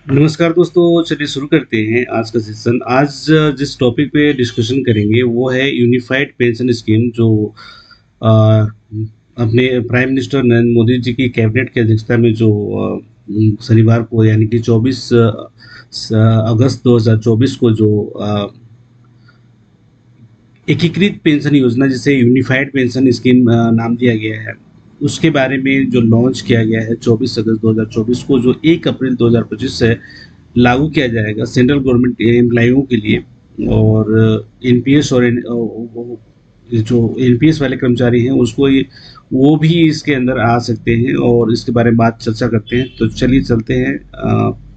नमस्कार दोस्तों, चलिए शुरू करते हैं आज का सेशन। आज जिस टॉपिक पे डिस्कशन करेंगे वो है यूनिफाइड पेंशन स्कीम जो अ, अपने प्राइम मिनिस्टर नरेंद्र मोदी जी की कैबिनेट की अध्यक्षता में जो शनिवार को यानी कि 24 अगस्त 2024 को जो एकीकृत पेंशन योजना जिसे यूनिफाइड पेंशन स्कीम नाम दिया गया है, उसके बारे में जो लॉन्च किया गया है 24 अगस्त 2024 को, जो 1 अप्रैल 2025 से लागू किया जाएगा सेंट्रल गवर्नमेंट एम्प्लॉइयों के लिए। और एनपीएस और जो एनपीएस वाले कर्मचारी हैं उसको ये वो भी इसके अंदर आ सकते हैं और इसके बारे में बात चर्चा करते हैं। तो चलिए चलते हैं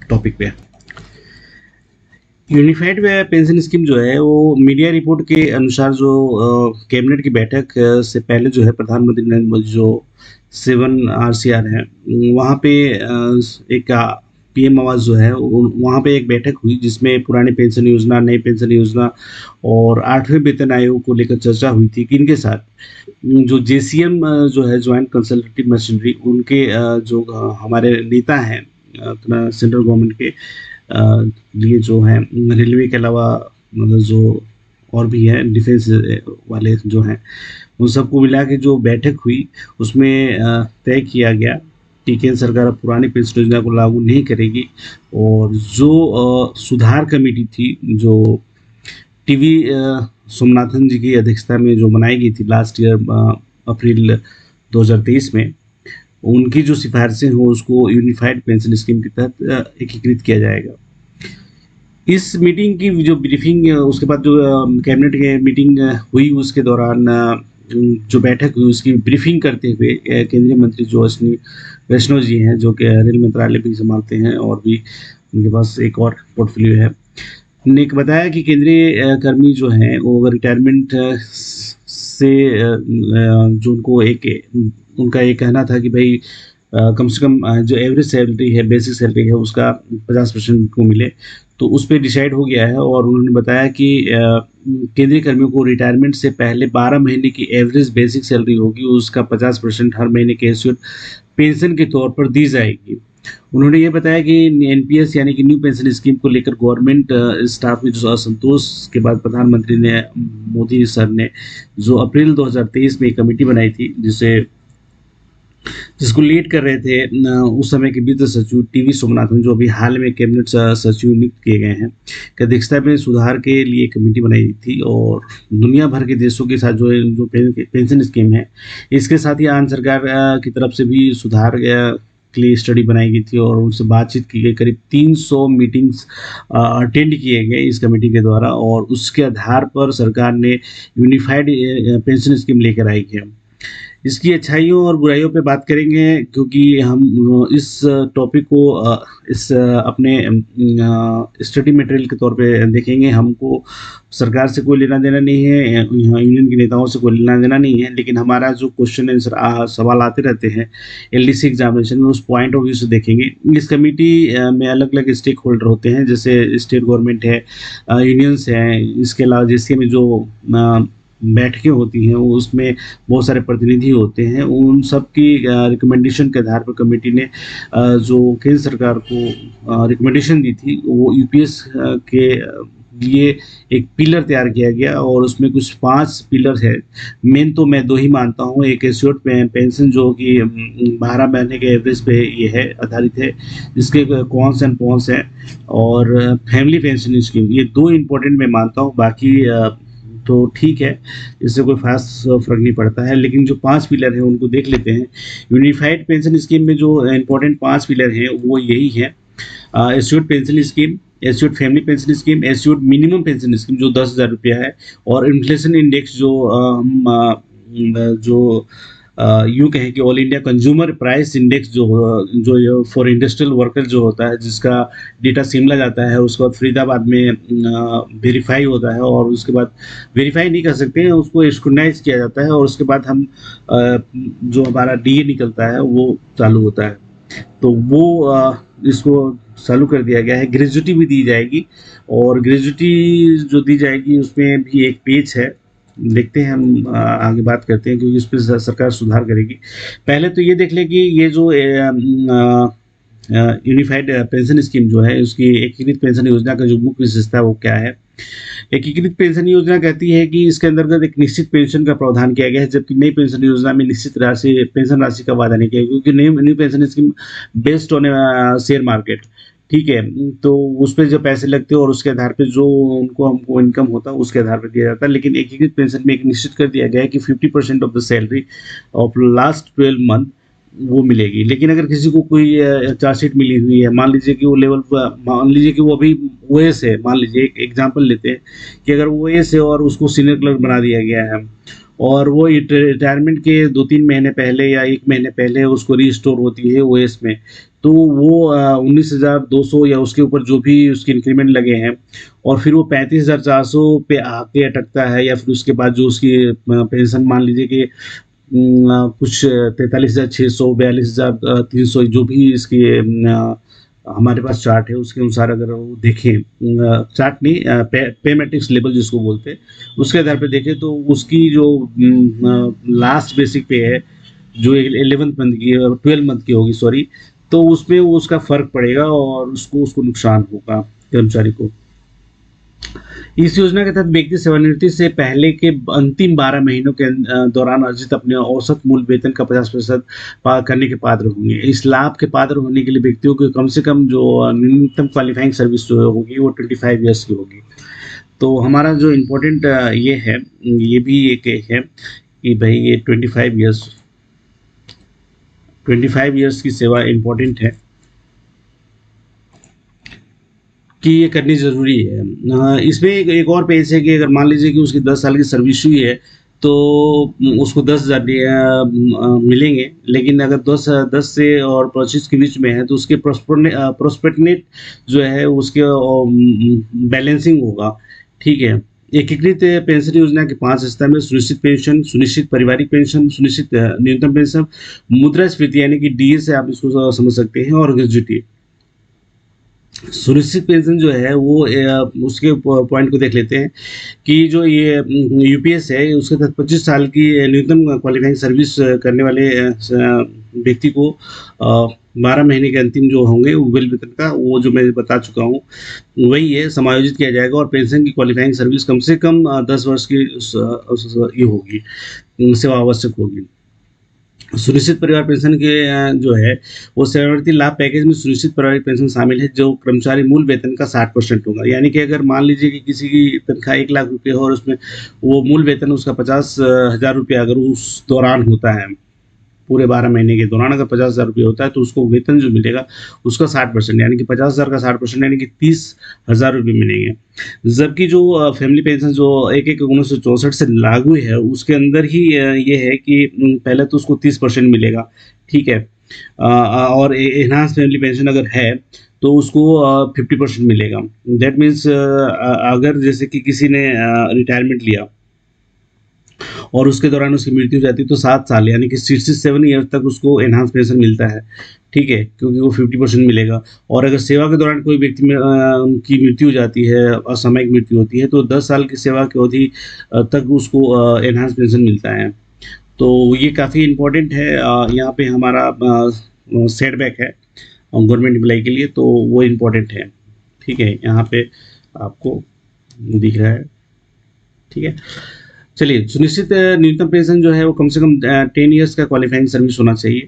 टॉपिक पे। यूनिफाइड पेंशन स्कीम जो है वो मीडिया रिपोर्ट के अनुसार जो कैबिनेट की बैठक से पहले जो है प्रधानमंत्री नरेंद्र मोदी जो 7 RCR है वहाँ पे एक पीएम आवास जो है वहाँ पे एक बैठक हुई जिसमें पुरानी पेंशन योजना, नई पेंशन योजना और 8वें वेतन आयोग को लेकर चर्चा हुई थी कि इनके साथ जो जेसीएम जो है ज्वाइंट कंसल्टेटिव मशीनरी उनके जो हमारे नेता हैं अपना सेंट्रल गवर्नमेंट के लिए जो है रेलवे के अलावा मतलब जो और भी है डिफेंस वाले जो हैं उन सबको मिला के जो बैठक हुई उसमें तय किया गया कि केंद्र सरकार अब पुरानी पेंशन योजना को लागू नहीं करेगी। और जो सुधार कमेटी थी जो टीवी सोमनाथन जी की अध्यक्षता में जो बनाई गई थी लास्ट ईयर अप्रैल 2023 में, उनकी जो सिफारिशें हो उसको यूनिफाइड पेंशन स्कीम के तहत एकीकृत किया जाएगा। इस मीटिंग की जो ब्रीफिंग उसके बाद जो कैबिनेट की मीटिंग हुई उसके दौरान जो बैठक हुई उसकी ब्रीफिंग करते हुए केंद्रीय मंत्री जो अश्विनी वैष्णव जी हैं जो कि रेल मंत्रालय भी संभालते हैं और भी उनके पास एक और पोर्टफोलियो है, ने बताया कि केंद्रीय कर्मी जो हैं वो अगर रिटायरमेंट से जो उनको एक उनका ये कहना था कि भाई कम से कम जो एवरेज सैलरी है, बेसिक सैलरी है उसका 50% को मिले, तो उस पे डिसाइड हो गया है। और उन्होंने बताया कि केंद्रीय कर्मियों को रिटायरमेंट से पहले 12 महीने की एवरेज बेसिक सैलरी होगी, उसका 50% हर महीने के एश्योर्ड पेंशन के तौर पर दी जाएगी। उन्होंने ये बताया कि एनपीएस यानी कि न्यू पेंशन स्कीम को लेकर गवर्नमेंट स्टाफ में जो असंतोष के बाद प्रधानमंत्री ने मोदी सर ने जो अप्रैल 2023 में एक कमेटी बनाई थी जिसको लीड कर रहे थे उस समय के वित्त सचिव टीवी सोमनाथन जो अभी हाल में कैबिनेट सचिव नियुक्त किए गए हैं, की अध्यक्षता में सुधार के लिए कमेटी बनाई थी। और दुनिया भर के देशों के साथ जो पेंशन स्कीम है इसके साथ ही आंध्र सरकार की तरफ से भी सुधार के लिए स्टडी बनाई गई थी और उनसे बातचीत की गई। करीब 300 मीटिंग्स अटेंड किए गए इस कमेटी के द्वारा और उसके आधार पर सरकार ने यूनिफाइड पेंशन स्कीम लेकर आई है। इसकी अच्छाइयों और बुराइयों पे बात करेंगे क्योंकि हम इस टॉपिक को अपने स्टडी मटेरियल के तौर पे देखेंगे। हमको सरकार से कोई लेना देना नहीं है, यहाँ यूनियन के नेताओं से कोई लेना देना नहीं है, लेकिन हमारा जो क्वेश्चन आंसर सवाल आते रहते हैं एलडीसी एग्जामिनेशन में उस पॉइंट ऑफ व्यू से देखेंगे। इस कमेटी में अलग अलग स्टेक होल्डर होते हैं जैसे स्टेट गवर्नमेंट है, यूनियंस हैं, इसके अलावा जैसे में जो बैठकें होती हैं वो उसमें बहुत सारे प्रतिनिधि होते हैं। उन सब की रिकमेंडेशन के आधार पर कमेटी ने जो केंद्र सरकार को रिकमेंडेशन दी थी वो यूपीएस के लिए एक पिलर तैयार किया गया और उसमें कुछ 5 पिलर है। मेन तो मैं 2 ही मानता हूँ। एक एश्योर्ड पेंशन जो कि 12 महीने के एवरेज पे ये है आधारित है, जिसके कॉन्स एंड पॉन्स हैं, और फैमिली पेंशन स्कीम, ये 2 इम्पोर्टेंट मैं मानता हूँ। बाकी तो ठीक है, इससे कोई खास फ़र्क नहीं पड़ता है, लेकिन जो 5 पिलर हैं उनको देख लेते हैं। यूनिफाइड पेंशन स्कीम में जो इम्पोर्टेंट 5 पिलर हैं वो यही हैं: assured pension scheme, assured family pension scheme, assured minimum pension scheme जो 10,000 रुपया है, और इन्फ्लेशन इंडेक्स जो यूँ कहें कि all India consumer price index जो फॉर इंडस्ट्रियल वर्कर जो होता है, जिसका डेटा शिमला जाता है, उसके बाद फरीदाबाद में वेरीफाई होता है और उसके बाद वेरीफाई नहीं कर सकते हैं, उसको स्क्रूटनाइज किया जाता है और उसके बाद हम जो हमारा डीए निकलता है वो चालू होता है। तो वो इसको चालू कर दिया गया है। ग्रेजुटी भी दी जाएगी और ग्रेजुटी जो दी जाएगी उसमें भी एक पेज है, देखते हैं हम आगे बात करते हैं क्योंकि इस पे सरकार सुधार करेगी। पहले तो ये देख लें कि ये जो यूनिफाइड पेंशन स्कीम जो है, उसकी एकीकृत पेंशन योजना का जो मुख्य विशेषता है वो क्या है? एकीकृत पेंशन योजना कहती है कि इसके अंतर्गत एक निश्चित पेंशन का प्रावधान किया गया है, जबकि नई पेंशन योजना में निश्चित राशि पेंशन राशि का वादा नहीं किया गया, क्योंकि new new pension scheme based on share market, ठीक है। तो उस पे जो पैसे लगते हैं और उसके आधार पे जो उनको हमको इनकम होता है उसके आधार पे दिया जाता है। लेकिन एकीकृत पेंशन में एक निश्चित कर दिया गया है कि 50% of the salary of last 12 month वो मिलेगी। लेकिन अगर किसी को कोई चार्जशीट मिली हुई है, मान लीजिए कि वो लेवल मान लीजिए कि वो अभी ओएस है, मान लीजिए एक एग्जांपल लेते हैं कि अगर वो ओएस है और उसको सीनियर क्लर्क बना दिया गया है और वो रिटायरमेंट के 2-3 महीने पहले या 1 महीने पहले उसको रीस्टोर होती है ओएस में, तो वो 19,200 या उसके ऊपर जो भी उसके इंक्रीमेंट लगे हैं और फिर वो 35,400 पे आके अटकता है, या फिर उसके बाद जो उसकी पेंशन मान लीजिए कि कुछ 43,600 42,300 जो भी इसकी हमारे पास चार्ट है उसके अनुसार अगर वो देखें, चार्ट नहीं, पे मैट्रिक्स लेवल जिसको बोलते हैं, उसके आधार पे देखें तो उसकी जो लास्ट बेसिक पे है जो 11th मंथ की 12 मंथ की होगी, सॉरी, तो उसमें वो उसका फर्क पड़ेगा और उसको उसको नुकसान होगा कर्मचारी को। इस योजना के तहत व्यक्ति सेवानिवृत्ति से पहले के अंतिम 12 महीनों के दौरान अर्जित अपने औसत मूल वेतन का 50% करने के पात्र होंगे। इस लाभ के पात्र होने के लिए व्यक्तियों को कम से कम जो न्यूनतम क्वालिफाइंग सर्विस जो होगी वो 25 ईयर्स की होगी। तो हमारा जो इम्पोर्टेंट ये है, ये भी एक है कि भाई ये 25 ईयर्स की सेवा इम्पोर्टेंट है कि ये करनी ज़रूरी है। इसमें एक और पेज है कि अगर मान लीजिए कि उसकी 10 साल की सर्विस हुई है, तो उसको 10,000 मिलेंगे, लेकिन अगर 10 से और 25 के बीच में है तो उसके प्रोस्पेक्टनेट जो है उसके बैलेंसिंग होगा, ठीक है। एकीकृत पेंशन योजना के 5 हिस्सा में सुनिश्चित पेंशन, सुनिश्चित पारिवारिक पेंशन, सुनिश्चित न्यूनतम पेंशन, मुद्रास्फीति यानी कि डीए से आप इसको समझ सकते हैं, और ग्रेच्युटी। सुनिश्चित पेंशन जो है वो उसके पॉइंट को देख लेते हैं कि जो ये यूपीएस है उसके तहत 25 साल की न्यूनतम क्वालिफाइंग सर्विस करने वाले व्यक्ति को 12 महीने के अंतिम जो होंगे वो बिल वेतन का वो जो मैं बता चुका हूँ वही है समायोजित किया जाएगा, और पेंशन की क्वालिफाइंग सर्विस कम से कम 10 वर्ष की ये होगी, सेवा आवश्यक होगी। सुनिश्चित परिवार पेंशन के जो है वो सेवानिवृत्ति लाभ पैकेज में सुनिश्चित पारिवारिक पेंशन शामिल है जो कर्मचारी मूल वेतन का 60% होगा। यानी कि अगर मान लीजिए कि किसी की तनख्वाह 1 लाख रुपये हो और उसमें वो मूल वेतन उसका 50,000 रुपये अगर उस दौरान होता है, पूरे 12 महीने के दौरान अगर 50,000 रुपये होता है तो उसको वेतन जो मिलेगा उसका 60%, यानी कि 50,000 का 60% यानी कि 30,000 रुपये मिलेंगे। जबकि जो फैमिली पेंशन जो 1/1/1964 से लागू है उसके अंदर ही ये है कि पहले तो उसको 30% मिलेगा, ठीक है। और एनहांस फैमिली पेंशन अगर है तो उसको 50% मिलेगा। दैट मीन्स अगर जैसे कि किसी ने रिटायरमेंट लिया और उसके दौरान उसकी मृत्यु हो जाती है तो 7 साल यानी कि 67 ईयर तक उसको एनहांस पेंशन मिलता है, ठीक है, क्योंकि वो 50% मिलेगा। और अगर सेवा के दौरान कोई व्यक्ति में की मृत्यु हो जाती है, असामयिक मृत्यु होती है, तो 10 साल की सेवा की अवधि तक उसको एनहांस पेंशन मिलता है। तो ये काफ़ी इम्पोर्टेंट है, यहाँ पे हमारा सेटबैक है गवर्नमेंट एम्प्लॉय के लिए, तो वो इम्पोर्टेंट है, ठीक है, यहाँ पे आपको दिख रहा है, ठीक है। चलिए, सुनिश्चित न्यूनतम पेंशन जो है वो कम से कम 10 ईयर्स का क्वालिफाइंग सर्विस होना चाहिए,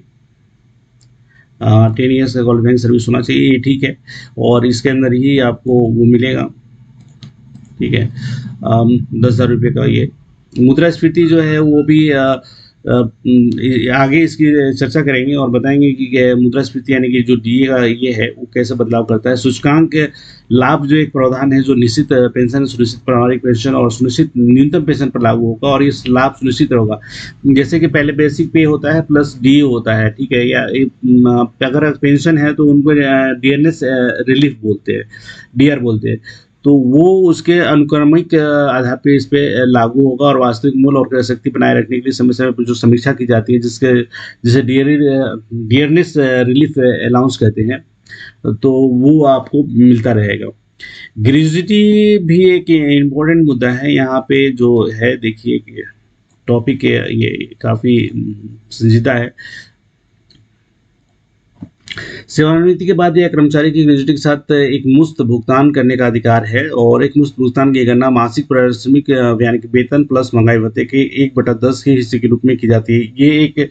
10 ईयर्स का क्वालिफाइंग सर्विस होना चाहिए, ये ठीक है, और इसके अंदर ही आपको वो मिलेगा, ठीक है। 10,000 रुपये का ये मुद्रास्फीति जो है वो भी आगे इसकी चर्चा करेंगे और बताएंगे कि मुद्रास्फीति यानी कि जो डीए का ये है वो कैसे बदलाव करता है। सूचकांक लाभ जो एक प्रावधान है जो निश्चित पेंशन, सुनिश्चित पारिवारिक पेंशन और सुनिश्चित न्यूनतम पेंशन पर लागू होगा, और इस लाभ सुनिश्चित होगा। जैसे कि पहले बेसिक पे होता है प्लस डीए होता है, ठीक है, या अगर पेंशन है तो उनको डीएनएस रिलीफ बोलते हैं, डीआर बोलते हैं, तो वो उसके अनुक्रमिक आधार पे इस पे लागू होगा, और वास्तविक मूल्य और क्रय शक्ति बनाए रखने के लिए समय समय पर जो समीक्षा की जाती है जिसे डियरनेस रिलीफ अलाउंस कहते हैं, तो वो आपको मिलता रहेगा। ग्रेजुइटी भी एक इम्पोर्टेंट मुद्दा है यहाँ पे जो है, देखिए कि टॉपिक है ये काफ़ी संजीदा है। सेवानिवृत्ति के बाद यह कर्मचारी की ग्रेजुटी के साथ एक मुश्त भुगतान करने का अधिकार है और एक मुश्त भुगतान की गणना मासिक पारिश्रमिक यानी कि वेतन प्लस महंगाई भत्ते के 1/10 के हिस्से के रूप में की जाती है। ये एक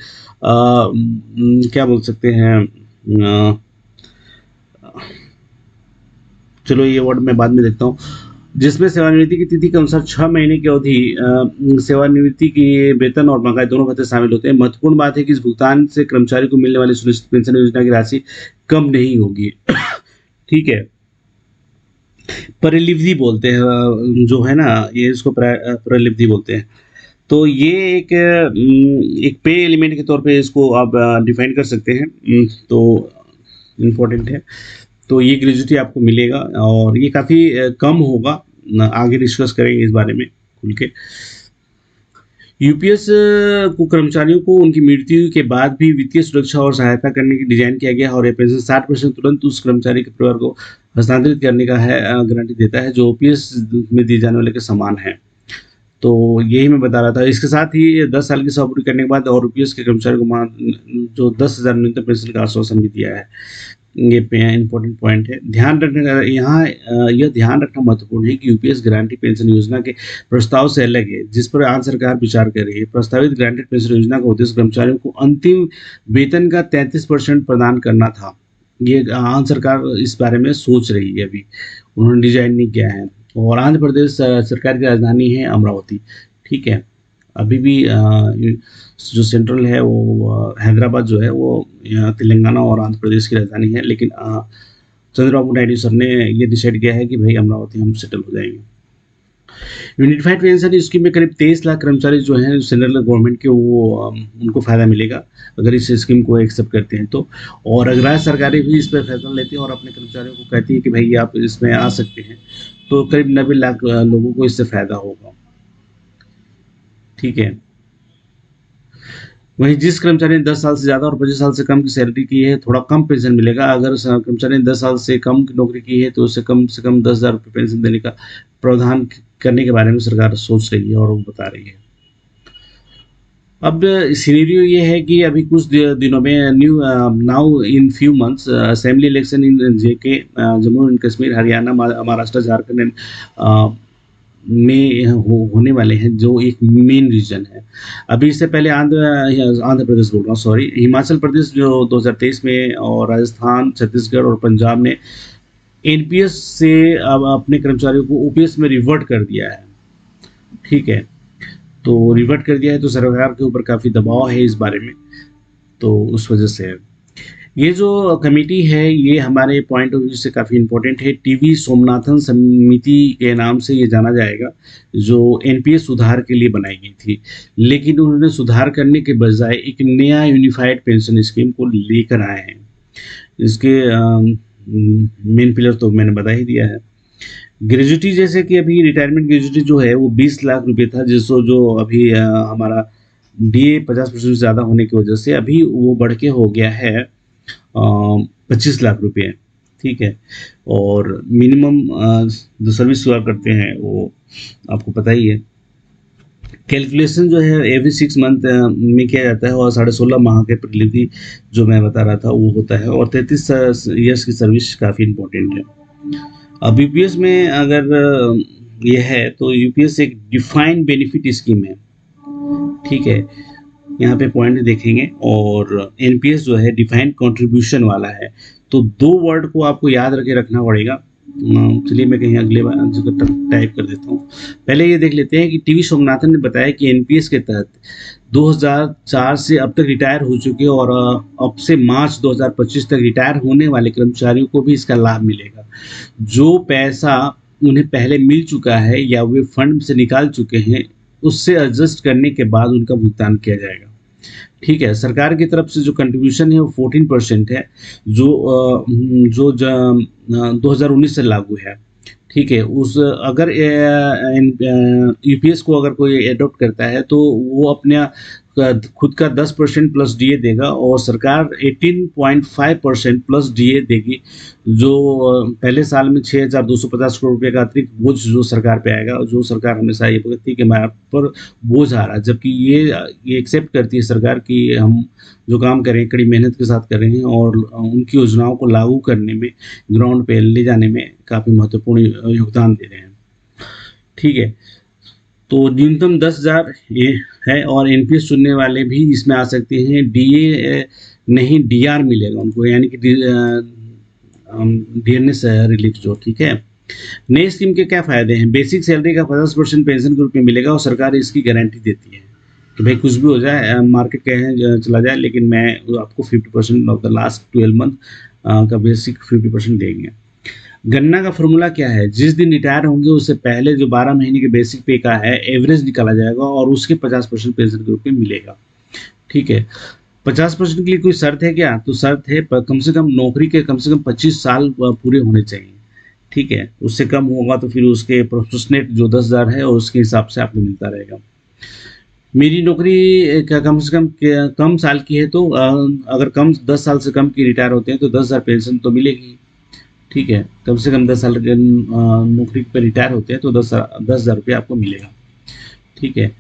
क्या बोल सकते हैं, चलो ये वर्ड मैं बाद में देखता हूँ, जिसमें सेवानिवृत्ति की तिथि के अनुसार 6 महीने की अवधि सेवानिवृत्ति की वेतन और महंगाई दोनों भत्ते शामिल होते हैं। महत्वपूर्ण बात है कि इस भुगतान से कर्मचारी को मिलने वाली सुनिश्चित पेंशन योजना की राशि कम नहीं होगी। ठीक है, परिलिव्धि बोलते हैं, जो है ना, ये इसको परिलिव्धि बोलते हैं। तो ये एक पे एलिमेंट के तौर पे इसको आप डिफाइन कर सकते हैं। तो इम्पोर्टेंट है। तो ये ग्रेजुटी आपको मिलेगा और ये काफ़ी कम होगा। आगे डिस्कस करेंगे इस बारे में खुल के। यूपीएस को कर्मचारियों को उनकी मृत्यु के बाद भी वित्तीय सुरक्षा और सहायता करने की डिजाइन किया गया है और ये पेंशन 60% तुरंत उस कर्मचारी के परिवार को हस्तांतरित करने का है गारंटी देता है, जो ओपीएस में दिए जाने वाले के समान है। तो यही मैं बता रहा था। इसके साथ ही 10 साल की सेवा पूरी करने के बाद और ओपीएस के कर्मचारी को जो 10,000 न्यूनतम पेंशन का आश्वासन भी दिया है। ये इम्पोर्टेंट पॉइंट है। ध्यान रखने का यहाँ यह ध्यान रखना महत्वपूर्ण है कि यूपीएस गारंटी पेंशन योजना के प्रस्ताव से अलग है, जिस पर आंध्र सरकार विचार कर रही है। प्रस्तावित गारंटेड पेंशन योजना का उद्देश्य कर्मचारियों को अंतिम वेतन का 33% प्रदान करना था। ये आंध्र सरकार इस बारे में सोच रही है, अभी उन्होंने डिजाइन नहीं किया है। और आंध्र प्रदेश सरकार की राजधानी है अमरावती। ठीक है, अभी भी जो सेंट्रल है वो हैदराबाद जो है वो तेलंगाना और आंध्र प्रदेश की राजधानी है, लेकिन चंद्रबाबू नायडू सर ने ये डिसाइड किया है कि भाई अमरावती हम सेटल हो जाएंगे। यूनिफाइड पेंशन स्कीम में करीब 23 लाख कर्मचारी जो हैं सेंट्रल गवर्नमेंट के, वो उनको फ़ायदा मिलेगा अगर इस स्कीम को एक्सेप्ट करते हैं तो। और अगर राज्य सरकारें भी इस पर फैसला लेती हैं और अपने कर्मचारियों को कहती है कि भाई आप इसमें आ सकते हैं, तो करीब 90 लाख लोगों को इससे फ़ायदा होगा। ठीक है, वहीं जिस कर्मचारी ने 10 साल से ज़्यादा और 25 साल से कम की सैलरी की है, थोड़ा कम पेंशन मिलेगा। अगर कर्मचारी ने 10 साल से कम की नौकरी की है तो उसे कम से कम 10,000 रुपये पेंशन देने का प्रावधान करने के बारे में सरकार सोच रही है और वो बता रही है। अब सिनेरियो ये है कि अभी कुछ दिनों में now in few months assembly election in JK, Jammu and Kashmir, Haryana, Maharashtra, Jharkhand में होने वाले हैं, जो एक मेन रीजन है। अभी इससे पहले आंध्र प्रदेश बोल रहा हूँ, सॉरी, हिमाचल प्रदेश जो 2023 में, और राजस्थान, छत्तीसगढ़ और पंजाब ने एनपीएस से अब अपने कर्मचारियों को ओपीएस में रिवर्ट कर दिया है। ठीक है, तो रिवर्ट कर दिया है तो सरकार के ऊपर काफ़ी दबाव है इस बारे में, तो उस वजह से ये जो कमेटी है ये हमारे पॉइंट ऑफ व्यू से काफ़ी इम्पोर्टेंट है। टीवी सोमनाथन समिति के नाम से ये जाना जाएगा, जो एनपीएस सुधार के लिए बनाई गई थी, लेकिन उन्होंने सुधार करने के बजाय एक नया यूनिफाइड पेंशन स्कीम को लेकर आए हैं। इसके मेन पिलर तो मैंने बता ही दिया है। ग्रेजुटी, जैसे कि अभी रिटायरमेंट ग्रेजुटी जो है वो 20 लाख रुपए था, जिसको जो अभी हमारा डीए 50% से ज़्यादा होने की वजह से अभी वो बढ़ के हो गया है 25 लाख रुपये। ठीक है, और मिनिमम जो सर्विस हुआ करते हैं वो आपको पता ही है। कैलकुलेशन जो है एवरी 6 मंथ में किया जाता है और 16.5 माह के प्रीलिव्हरी जो मैं बता रहा था वो होता है, और 33 ईयर्स की सर्विस काफ़ी इम्पोर्टेंट है। अब यूपीएस में अगर ये है तो यूपीएस एक डिफाइंड बेनिफिट स्कीम है। ठीक है, यहाँ पे पॉइंट देखेंगे, और एनपीएस जो है डिफाइंड कंट्रीब्यूशन वाला है। तो 2 वर्ड को आपको याद रखे रखना पड़ेगा। चलिए मैं कहीं अगले जगह टाइप कर देता हूँ। पहले ये देख लेते हैं कि टीवी सोमनाथन ने बताया कि एनपीएस के तहत 2004 से अब तक रिटायर हो चुके और अब से मार्च 2025 तक रिटायर होने वाले कर्मचारियों को भी इसका लाभ मिलेगा। जो पैसा उन्हें पहले मिल चुका है या वे फंड से निकाल चुके हैं, उससे एडजस्ट करने के बाद उनका भुगतान किया जाएगा। ठीक है, सरकार की तरफ से जो कंट्रीब्यूशन है वो 14% है, जो 2019 से लागू है। ठीक है, उस अगर यूपीएस को अगर कोई एडॉप्ट करता है तो वो अपने खुद का 10% प्लस डीए देगा और सरकार 18.5% प्लस डीए देगी, जो पहले साल में 6,250 करोड़ रुपए का अतिरिक्त बोझ जो सरकार पे आएगा, जो सरकार हमेशा ये कहती है कि हमारे पर बोझ आ रहा है, जबकि ये एक्सेप्ट करती है सरकार कि हम जो काम कर रहे हैं कड़ी मेहनत के साथ कर रहे हैं और उनकी योजनाओं को लागू करने में, ग्राउंड पे ले जाने में काफ़ी महत्वपूर्ण योगदान दे रहे हैं। ठीक है, तो न्यूनतम 10,000 ये है और एनपीएस चुनने वाले भी इसमें आ सकते हैं। डीए नहीं डीआर मिलेगा उनको, यानी कि डीएनएस रिलीफ जो, ठीक है। नई स्कीम के क्या फ़ायदे हैं? बेसिक सैलरी का 50% पेंशन के रूप में मिलेगा और सरकार इसकी गारंटी देती है कि भाई कुछ भी हो जाए, मार्केट कहीं चला जाए, लेकिन मैं आपको 50% ऑफ द लास्ट 12 मंथ का बेसिक 50% देंगे। गणना का फॉर्मूला क्या है? जिस दिन रिटायर होंगे उससे पहले जो 12 महीने के बेसिक पे का है एवरेज निकाला जाएगा और उसके 50% पेंशन के रूप में मिलेगा। ठीक है, 50% के लिए कोई शर्त है क्या? तो शर्त है कम से कम नौकरी के कम से कम 25 साल पूरे होने चाहिए। ठीक है, उससे कम होगा तो फिर उसके प्रोपोर्शनेट जो 10,000 है और उसके हिसाब से आपको मिलता रहेगा। मेरी नौकरी कम से कम साल की है, तो अगर 10 साल से कम की रिटायर होते हैं तो 10,000 पेंशन तो मिलेगी। ठीक है, कम से कम 10 साल के नौकरी पर रिटायर होते हैं तो 10,000 रुपये आपको मिलेगा। ठीक है,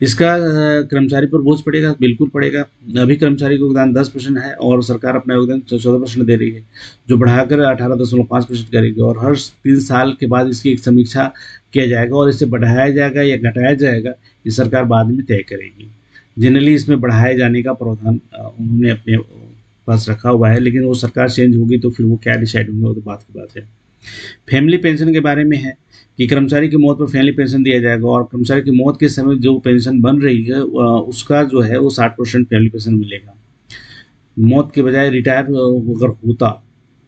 इसका कर्मचारी पर बोझ पड़ेगा? बिल्कुल पड़ेगा। अभी कर्मचारी का योगदान 10% है और सरकार अपना योगदान 14% दे रही है, जो बढ़ाकर 18.5% करेगी और हर 3 साल के बाद इसकी एक समीक्षा किया जाएगा और इसे बढ़ाया जाएगा या घटाया जाएगा, ये सरकार बाद में तय करेगी। जनरली इसमें बढ़ाए जाने का प्रावधान उन्होंने अपने पास रखा हुआ है, लेकिन वो सरकार चेंज होगी तो फिर वो क्या डिसाइड होंगे वो तो बात की बात है। फैमिली पेंशन के बारे में है कि कर्मचारी की मौत पर फैमिली पेंशन दिया जाएगा और कर्मचारी की मौत के समय जो पेंशन बन रही है उसका जो है वो 60% फैमिली पेंशन मिलेगा। मौत के बजाय रिटायर अगर होता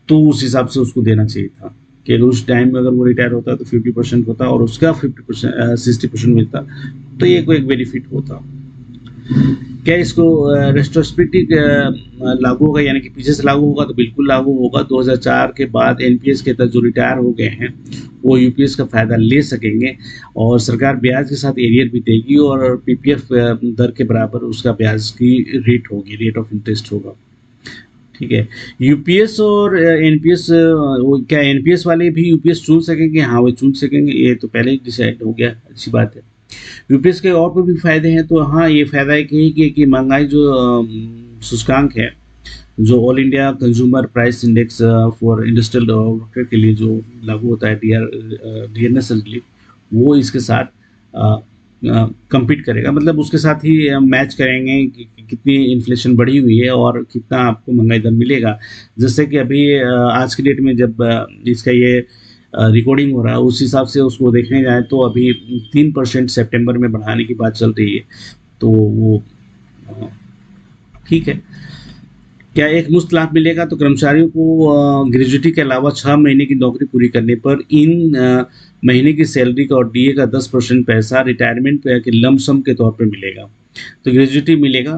तो उस हिसाब से उसको देना चाहिए था कि अगर उस टाइम में अगर वो रिटायर होता तो 50% होता और उसका 60% मिलता, तो ये कोई एक बेनिफिट होता। क्या इसको रेट्रोस्पेक्टिव लागू होगा, यानी कि पीछे से लागू होगा? तो बिल्कुल लागू होगा। 2004 के बाद एनपीएस के तहत जो रिटायर हो गए हैं वो यूपीएस का फ़ायदा ले सकेंगे और सरकार ब्याज के साथ एरियर भी देगी और पीपीएफ दर के बराबर उसका ब्याज की रेट होगी, रेट ऑफ इंटरेस्ट होगा। ठीक है, यूपीएस और एनपीएस, क्या एनपीएस वाले भी यूपीएस चुन सकेंगे? हाँ, वो चुन सकेंगे, ये तो पहले ही डिसाइड हो गया, अच्छी बात है। यूपीएस के और कोई भी फायदे हैं? तो हाँ, ये फायदा एक ही कि महंगाई जो सूचकांक है, जो all India consumer price index for industrial worker के लिए जो लागू होता है, डीएनएस रिलीफ, वो इसके साथ compete करेगा, मतलब उसके साथ ही मैच करेंगे कि कितनी इन्फ्लेशन बढ़ी हुई है और कितना आपको महंगाई दर मिलेगा। जैसे कि अभी आज की डेट में जब इसका ये रिकॉर्डिंग हो रहा है उस हिसाब से उसको देखने जाए तो अभी 3% सितंबर में बढ़ाने की बात चल रही है, तो वो ठीक है। क्या एक मुश्त लाभ मिलेगा? तो कर्मचारियों को ग्रेजुएटी के अलावा 6 महीने की नौकरी पूरी करने पर इन महीने की सैलरी का और डीए का 10% पैसा रिटायरमेंट के लमसम के तौर पर मिलेगा। तो ग्रेजुएटी मिलेगा,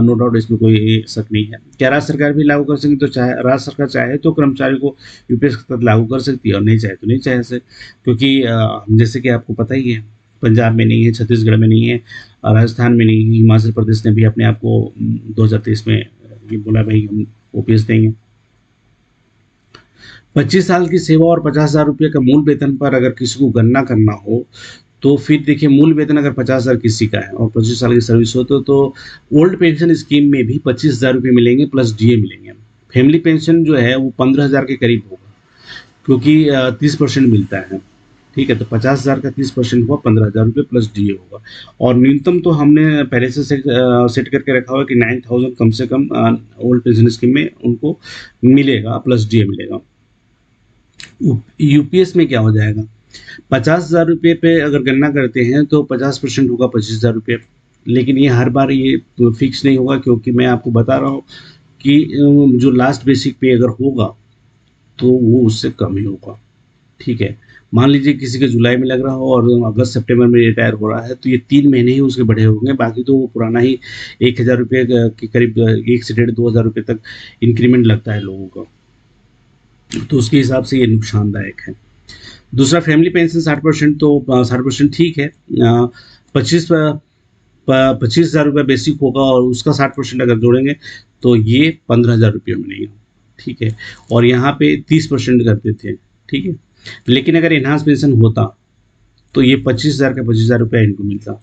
नो डाउट, इसमें कोई शक नहीं है। क्या राज्य सरकार भी लागू कर सकेगी? तो राज्य सरकार चाहे तो कर्मचारियों को यूपीएस के तहत लागू कर सकती है और नहीं चाहे तो नहीं चाहे से, क्योंकि जैसे कि आपको पता ही है, पंजाब में नहीं है, छत्तीसगढ़ में नहीं है, राजस्थान में नहीं है, हिमाचल प्रदेश ने भी अपने आप को 2023 में ये बोला भाई हम ओपीएस देंगे। 25 साल की सेवा और 50,000 रुपये का मूल वेतन पर अगर किसी को गणना करना हो तो फिर देखिए, मूल वेतन अगर 50,000 किसी का है और 25 साल की सर्विस हो तो ओल्ड पेंशन स्कीम में भी 25,000 रुपये मिलेंगे प्लस डीए मिलेंगे। फैमिली पेंशन जो है वो 15,000 के करीब होगा, क्योंकि 30% मिलता है। ठीक है, तो 50,000 का 30% हुआ 15,000 रुपये प्लस डीए होगा। और न्यूनतम तो हमने पहले से सेट करके रखा हुआ कि 9,000 कम से कम ओल्ड पेंशन स्कीम में उनको मिलेगा प्लस डीए मिलेगा। यूपीएस में क्या हो जाएगा? 50,000 रुपये पे अगर गणना करते हैं तो 50% होगा 25,000 रुपये, लेकिन ये हर बार ये फिक्स नहीं होगा, क्योंकि मैं आपको बता रहा हूँ कि जो लास्ट बेसिक पे अगर होगा तो वो उससे कम ही होगा। ठीक है, मान लीजिए किसी के जुलाई में लग रहा हो और अगस्त सितंबर में रिटायर हो रहा है, तो ये 3 महीने ही उसके बढ़े होंगे, बाकी तो वो पुराना ही 1,000 रुपये के करीब 1 से 2,500 रुपये तक इंक्रीमेंट लगता है लोगों का, तो उसके हिसाब से ये नुकसानदायक है। दूसरा, फैमिली पेंशन 60%, तो 60% ठीक है। 25 ₹25,000 बेसिक होगा और उसका 60% अगर जोड़ेंगे तो ये ₹15,000 मिलेगा, ठीक है। और यहाँ पे 30% करते थे, ठीक है। लेकिन अगर एनहांस पेंशन होता तो ये 25,000 का ₹25,000 इनको मिलता।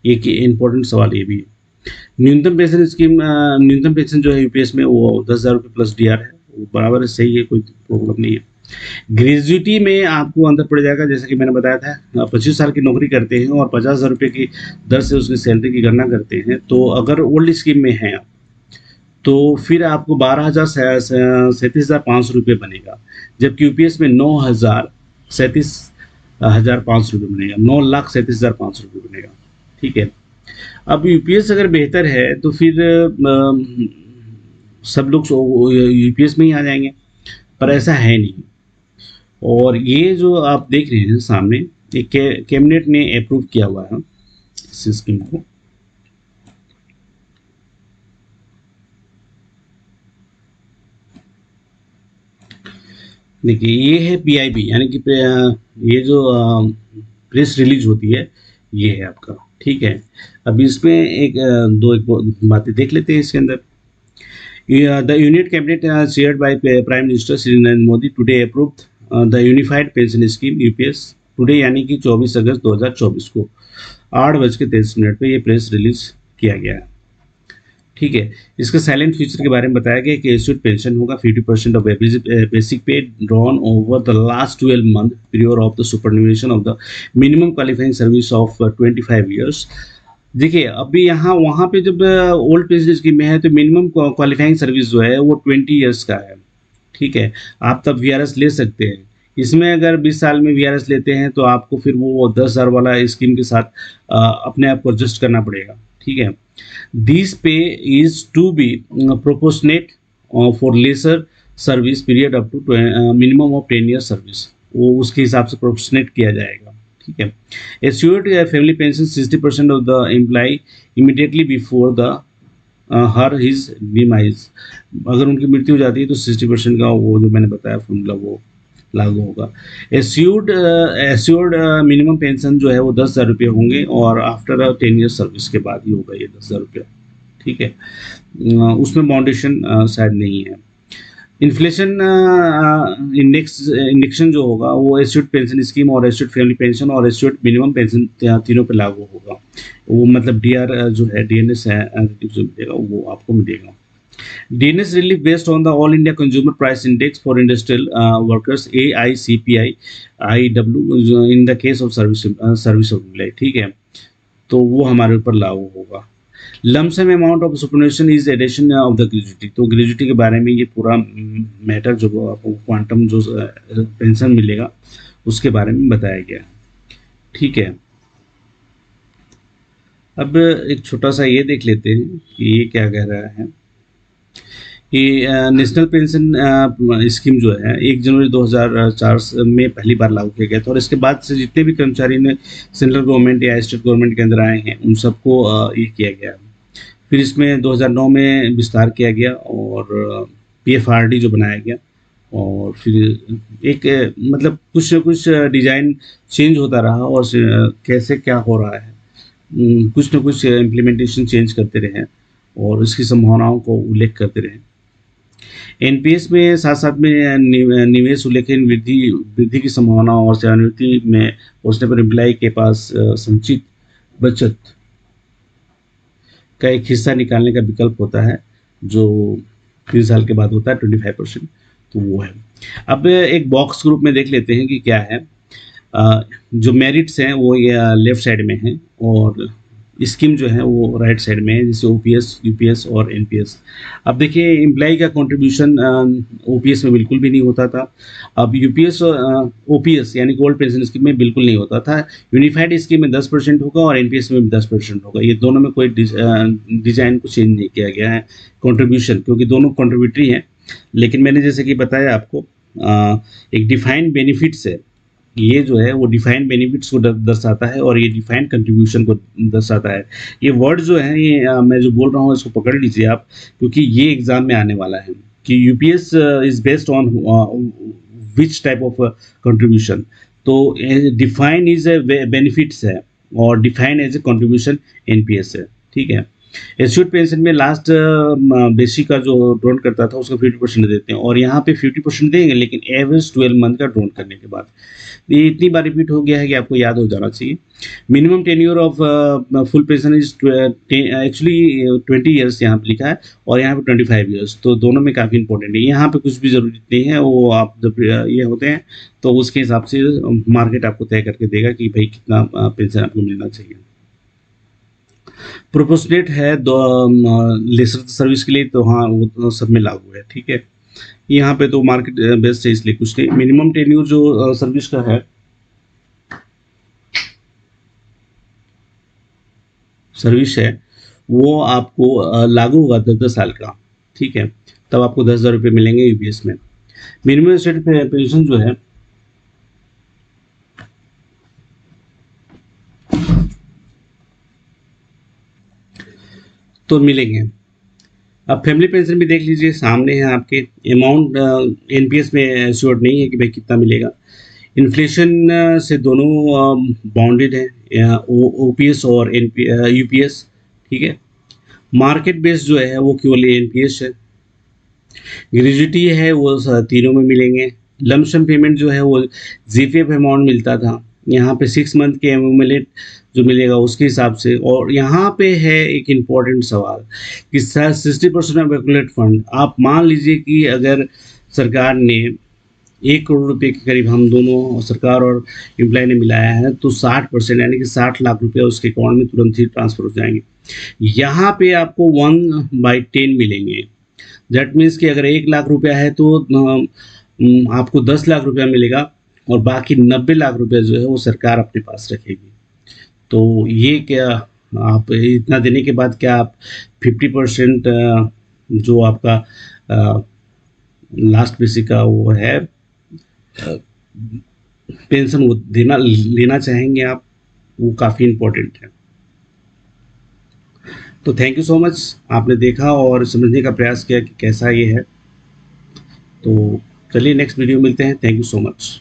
एक इम्पोर्टेंट सवाल ये भी है। न्यूनतम पेंशन स्कीम न्यूनतम पेंशन जो है यूपीएस में वो ₹10,000 प्लस डीआर है, वो बराबर है, सही है, कोई प्रॉब्लम नहीं है। ग्रेजुएटी में आपको अंदर पड़ जाएगा, जैसा कि मैंने बताया था, 25 साल की नौकरी करते हैं और ₹50,000 की दर से उसकी सैलरी की गणना करते हैं। तो अगर ओल्ड स्कीम में हैं आप, तो फिर आपको 37,500 बनेगा, जबकि यूपीएस में 9,37,500 बनेगा, 9,37,500 बनेगा, ठीक है। अब यूपीएस अगर बेहतर है तो फिर सब लोग यूपीएस में ही आ जाएंगे, पर ऐसा है नहीं। और ये जो आप देख रहे हैं सामने, ये कैबिनेट ने अप्रूव किया हुआ है इस स्कीम को। देखिए ये है पीआईबी, यानी कि ये जो प्रेस रिलीज होती है, ये है आपका, ठीक है। अब इसमें एक बातें देख लेते हैं इसके अंदर। The Union Cabinet, chaired by Prime Minister Shri Narendra Modi, today approved the Unified Pension Scheme (UPS) today, यानी कि 24 अगस्त 2024 को 8:23 पे ये प्रेस रिलीज किया गया है, ठीक है। इसका साइलेंट फ्यूचर के बारे में बताया गया कि एस्योर्ड पेंशन होगा 50% of basic pay drawn over the last 12 month period of the superannuation of the minimum qualifying service of 25 years. देखिए अभी यहाँ वहाँ पे जब ओल्ड पेंशन स्कीम में है तो मिनिमम क्वालिफाइंग सर्विस जो है वो 20 ईयर्स का है, ठीक है। आप तब वीआरएस ले सकते हैं। इसमें अगर 20 साल में वीआरएस लेते हैं तो आपको फिर वो 10,000 वाला स्कीम के साथ अपने आप को एडजस्ट करना पड़ेगा, ठीक है। This pay is to be proportionate for lesser service period up to minimum of 10 year service, वो उसके हिसाब से प्रोपोर्शनेट किया जाएगा, ठीक है। Assured family pension 60% of the employee immediately before the her his demise, अगर उनकी मृत्यु हो जाती है तो 60% का वो जो मैंने बताया फॉर्मूला वो लागू होगा। एस्योर्ड मिनिमम पेंशन जो है वो ₹10,000 होंगे और आफ्टर 10 ईयर सर्विस के बाद ही होगा ये ₹10,000, ठीक है। उसमें बाउंडेशन शायद नहीं है। इन्फ्लेशन इंडेक्शन जो होगा वो एस्योर्ड पेंशन स्कीम और एस्योर्ड फैमिली पेंशन और एस्योर्ड मिनिमम पेंशन तीनों पे लागू होगा। वो मतलब डीआर जो है डीएनएस है जो मिलेगा वो आपको मिलेगा। Dearness relief based on the all India consumer price index for industrial workers AICPI IW in the case of service of, ठीक है। तो वो हमारे ऊपर लागू होगा। Lump sum amount of superannuation is addition of the gratuity, तो ग्रेजुटी के बारे में ये पूरा मैटर जो आपको क्वांटम जो पेंशन मिलेगा उसके बारे में बताया गया, ठीक है। अब एक छोटा सा ये देख लेते हैं कि ये क्या कह रहा है कि नेशनल पेंशन स्कीम जो है 1 जनवरी 2004 में पहली बार लागू किया गया था और इसके बाद से जितने भी कर्मचारी ने सेंट्रल गवर्नमेंट या स्टेट गवर्नमेंट के अंदर आए हैं उन सबको ये किया गया। फिर इसमें 2009 में विस्तार किया गया और PFRD जो बनाया गया और फिर एक मतलब कुछ न कुछ डिज़ाइन चेंज होता रहा और कैसे क्या हो रहा है, कुछ न कुछ इम्प्लीमेंटेशन चेंज करते रहे और इसकी संभावनाओं को उल्लेख करते रहे। एनपीएस में साथ साथ में निवेश उल्लेखन वृद्धि की संभावना और सेवानिवृत्ति में पहुंचने पर एम्प्लॉय के पास संचित बचत का एक हिस्सा निकालने का विकल्प होता है जो 3 साल के बाद होता है 25%, तो वो है। अब एक बॉक्स ग्रुप में देख लेते हैं कि क्या है। जो मेरिट्स हैं वो लेफ्ट साइड में हैं और स्कीम जो है वो राइट साइड में है, जैसे ओपीएस, यूपीएस और एनपीएस। अब देखिए एम्प्लॉय का कंट्रीब्यूशन ओपीएस में बिल्कुल भी नहीं होता था। अब यूपीएस ओपीएस यानी गोल्ड पेंशन स्कीम में बिल्कुल नहीं होता था। यूनिफाइड स्कीम में 10% होगा और एनपीएस में भी 10% होगा। ये दोनों में कोई डिजाइन को चेंज नहीं किया गया है कंट्रीब्यूशन, क्योंकि दोनों कंट्रीब्यूटरी हैं। लेकिन मैंने जैसे कि बताया आपको एक डिफाइंड बेनिफिट्स है, ये जो है वो डिफाइंड बेनिफिट्स को दर्शाता है और ये डिफाइंड कंट्रीब्यूशन को दर्शाता है। ये वर्ड जो है ये मैं जो बोल रहा हूँ इसको पकड़ लीजिए आप, क्योंकि ये एग्जाम में आने वाला है कि UPS is based on which type of contribution. तो डिफाइन इज बेनिफिट्स है और defined as a contribution NPS है, ठीक है। एश्योर्ड पेंशन में लास्ट बेसिक का जो ड्रॉन करता था उसका 50% देते हैं, और यहाँ पे 50% देंगे लेकिन एवरेज 12 मंथ का ड्रॉन करने के बाद। ये इतनी बार रिपीट हो गया है कि आपको याद हो जाना चाहिए। Minimum tenure of full pension is actually 20 years यहाँ पे लिखा है, और यहाँ पे 25 ईयर्स, तो दोनों में काफ़ी इंपॉर्टेंट है। यहाँ पे कुछ भी जरूरत नहीं है, वो आप जब ये होते हैं तो उसके हिसाब से मार्केट आपको तय करके देगा कि भाई कितना पेंशन आपको मिलना चाहिए। प्रोपोर्शनेट है दो लेसर सर्विस के लिए, तो हाँ वो तो सब में लागू है, ठीक है। यहाँ पे तो मार्केट बेस्ड है इसलिए कुछ नहीं। मिनिमम टेन्यूर जो सर्विस का है, सर्विस है, वो आपको लागू होगा 10-10 साल का, ठीक है। तब आपको 10,000 रुपये मिलेंगे यूपीएस में। मिनिमम स्टेट पेंशन जो है तो मिलेंगे। अब फैमिली पेंशन भी देख लीजिए, सामने है आपके। अमाउंट एनपीएस में एश्योर्ड नहीं है कि भाई कितना मिलेगा। इन्फ्लेशन से दोनों बाउंडेड है, ओपीएस और यूपीएस, ठीक है। मार्केट बेस जो है वो केवल एनपीएस है। ग्रेजुटी है वो तीनों में मिलेंगे। लमसम पेमेंट जो है वो जीपीएफ अमाउंट मिलता था, यहाँ पे 6 मंथ के एमुमुलेट जो मिलेगा उसके हिसाब से। और यहाँ पे है एक इम्पॉर्टेंट सवाल कि 60% ऑफ एक्यूमुलेट फंड, आप मान लीजिए कि अगर सरकार ने 1 करोड़ रुपए के करीब हम दोनों सरकार और एम्प्लॉय ने मिलाया है, तो 60% यानी कि 60 लाख रुपए उसके अकाउंट में तुरंत ही ट्रांसफर हो जाएंगे। यहाँ पे आपको 1/10 मिलेंगे। दैट मीन्स कि अगर 1 लाख रुपया है तो आपको 10 लाख रुपया मिलेगा, और बाकी 90 लाख रुपया जो है वो सरकार अपने पास रखेगी। तो ये क्या, आप इतना देने के बाद क्या आप 50% जो आपका लास्ट बेसिक का वो है पेंशन, वो देना लेना चाहेंगे आप, वो काफ़ी इम्पोर्टेंट है। तो थैंक यू सो मच, आपने देखा और समझने का प्रयास किया कि कैसा ये है। तो चलिए नेक्स्ट वीडियो मिलते हैं। Thank you so much.